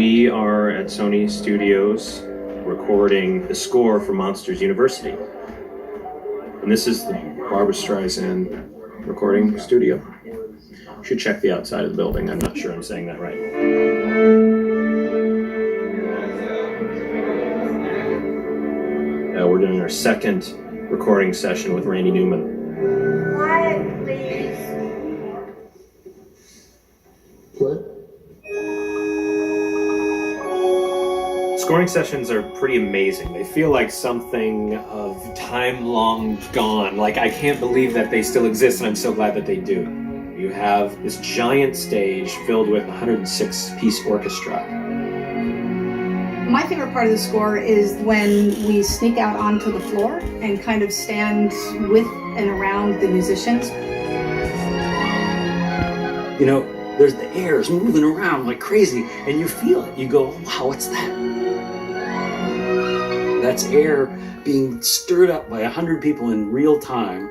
We are at Sony Studios recording the score for Monsters University. And this is the Barbra Streisand recording studio. You should check the outside of the building. I'm not sure I'm saying that right. We're doing our second recording session with Randy Newman. Quiet, please. What? Scoring sessions are pretty amazing. They feel like something of time long gone. Like, I can't believe that they still exist, and I'm so glad that they do. You have this giant stage filled with a 106-piece orchestra. My favorite part of the score is when we sneak out onto the floor and kind of stand with and around the musicians. You know, there's the air is moving around like crazy, and you feel it. You go, wow, what's that? That's air being stirred up by 100 people in real time.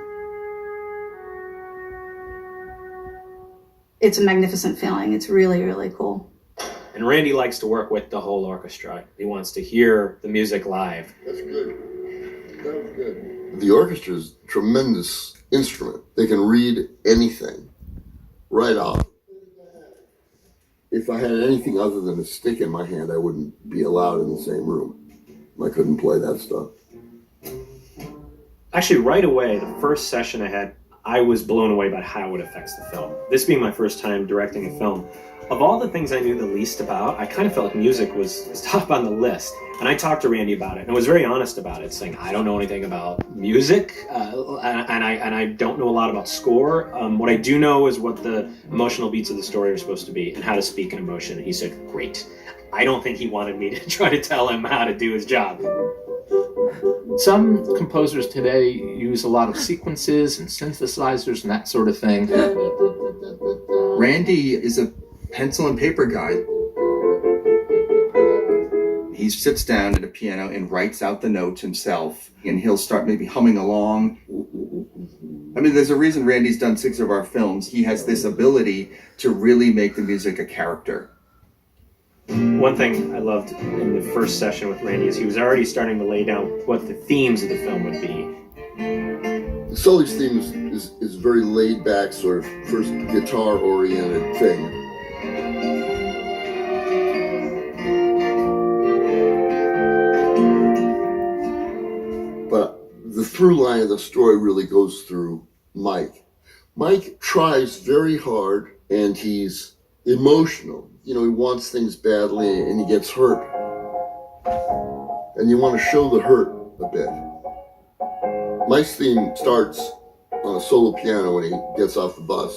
It's a magnificent feeling. It's really, really cool. And Randy likes to work with the whole orchestra. He wants to hear the music live. That's good. That was good. The orchestra is a tremendous instrument. They can read anything right off. If I had anything other than a stick in my hand, I wouldn't be allowed in the same room. I couldn't play that stuff. Actually, right away, the first session I had, I was blown away by how it affects the film. This being my first time directing a film, of all the things I knew the least about, I kind of felt like music was top on the list. And I talked to Randy about it, and I was very honest about it, saying, I don't know anything about music, and I don't know a lot about score. What I do know is what the emotional beats of the story are supposed to be, and how to speak an emotion. And he said, great. I don't think he wanted me to try to tell him how to do his job. Some composers today use a lot of sequences and synthesizers and that sort of thing. Randy is a pencil and paper guy. He sits down at a piano and writes out the notes himself, and he'll start maybe humming along. I mean, there's a reason Randy's done 6 of our films. He has this ability to really make the music a character. One thing I loved in the first session with Randy is he was already starting to lay down what the themes of the film would be. Sully's theme is very laid back, sort of first guitar oriented thing. But the through line of the story really goes through Mike. Mike tries very hard, and he's emotional. You know, he wants things badly, and he gets hurt. And you want to show the hurt a bit. Mike's theme starts on a solo piano when he gets off the bus.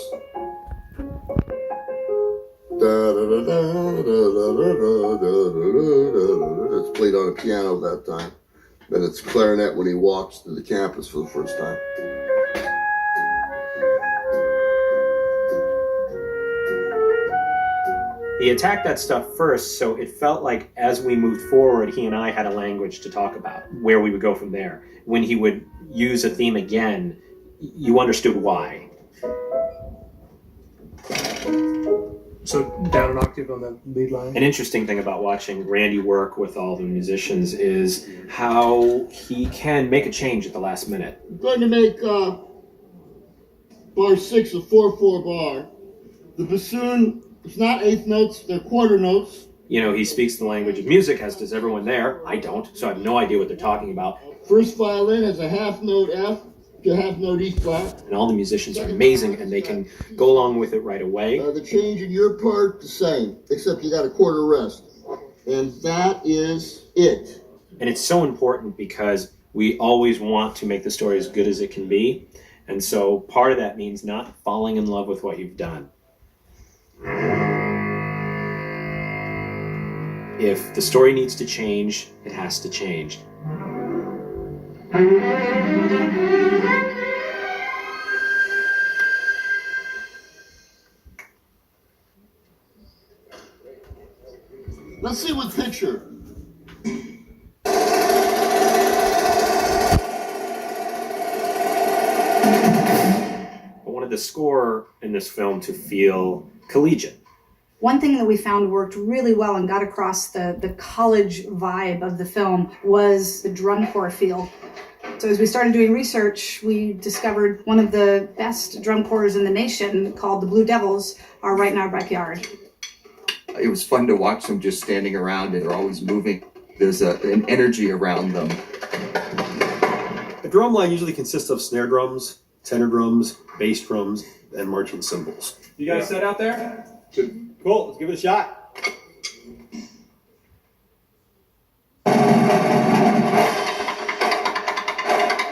It's played on a piano that time. Then it's clarinet when he walks to the campus for the first time. He attacked that stuff first, so it felt like as we moved forward, he and I had a language to talk about, where we would go from there. When he would use a theme again, you understood why. So down an octave on the lead line? An interesting thing about watching Randy work with all the musicians is how he can make a change at the last minute. I'm going to make bar 6 a 4/4 bar. The bassoon, it's not eighth notes, they're quarter notes. You know, he speaks the language of music, as does everyone there. I don't, so I have no idea what they're talking about. First violin has a half note F to a half note E flat. And all the musicians are amazing, and they can go along with it right away. The change in your part, the same, except you got a quarter rest. And that is it. And it's so important because we always want to make the story as good as it can be. And so part of that means not falling in love with what you've done. If the story needs to change, it has to change. Let's see what picture. I wanted the score in this film to feel collegiate. One thing that we found worked really well and got across the college vibe of the film was the drum corps feel. So as we started doing research, we discovered one of the best drum corps in the nation, called the Blue Devils, are right in our backyard. It was fun to watch them just standing around and they're always moving. There's an energy around them. A drum line usually consists of snare drums, tenor drums, bass drums, and marching cymbals. You guys set out there? Cool, let's give it a shot.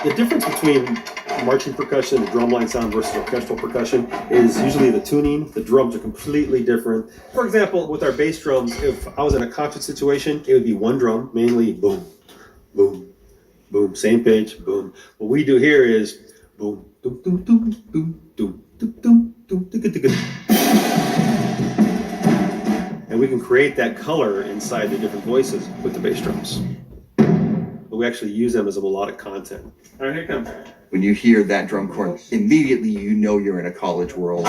The difference between marching percussion, the drumline sound versus orchestral percussion is usually the tuning. The drums are completely different. For example, with our bass drums, if I was in a concert situation, it would be one drum, mainly boom, boom, boom, same pitch, boom. What we do here is boom, doom, doom, doom, doom, doom, doom, doom, doom, doom, doom. And we can create that color inside the different voices with the bass drums. But we actually use them as a melodic content. All right, here it comes. When you hear that drum corps, immediately you know you're in a college world.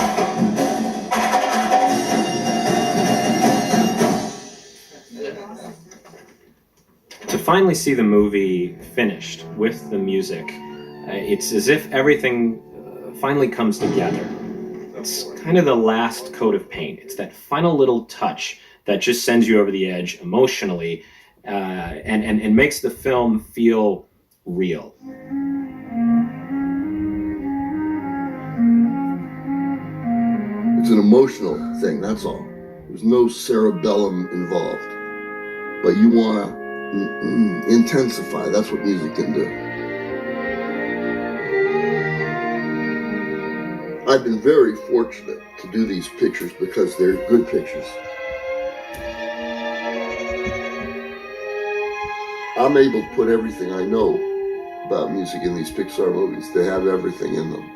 To finally see the movie finished with the music, it's as if everything finally comes together. It's kind of the last coat of paint. It's that final little touch that just sends you over the edge emotionally, and makes the film feel real. It's an emotional thing, that's all. There's no cerebellum involved. But you want to intensify. That's what music can do. I've been very fortunate to do these pictures because they're good pictures. I'm able to put everything I know about music in these Pixar movies. They have everything in them.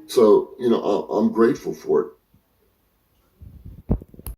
So, I'm grateful for it.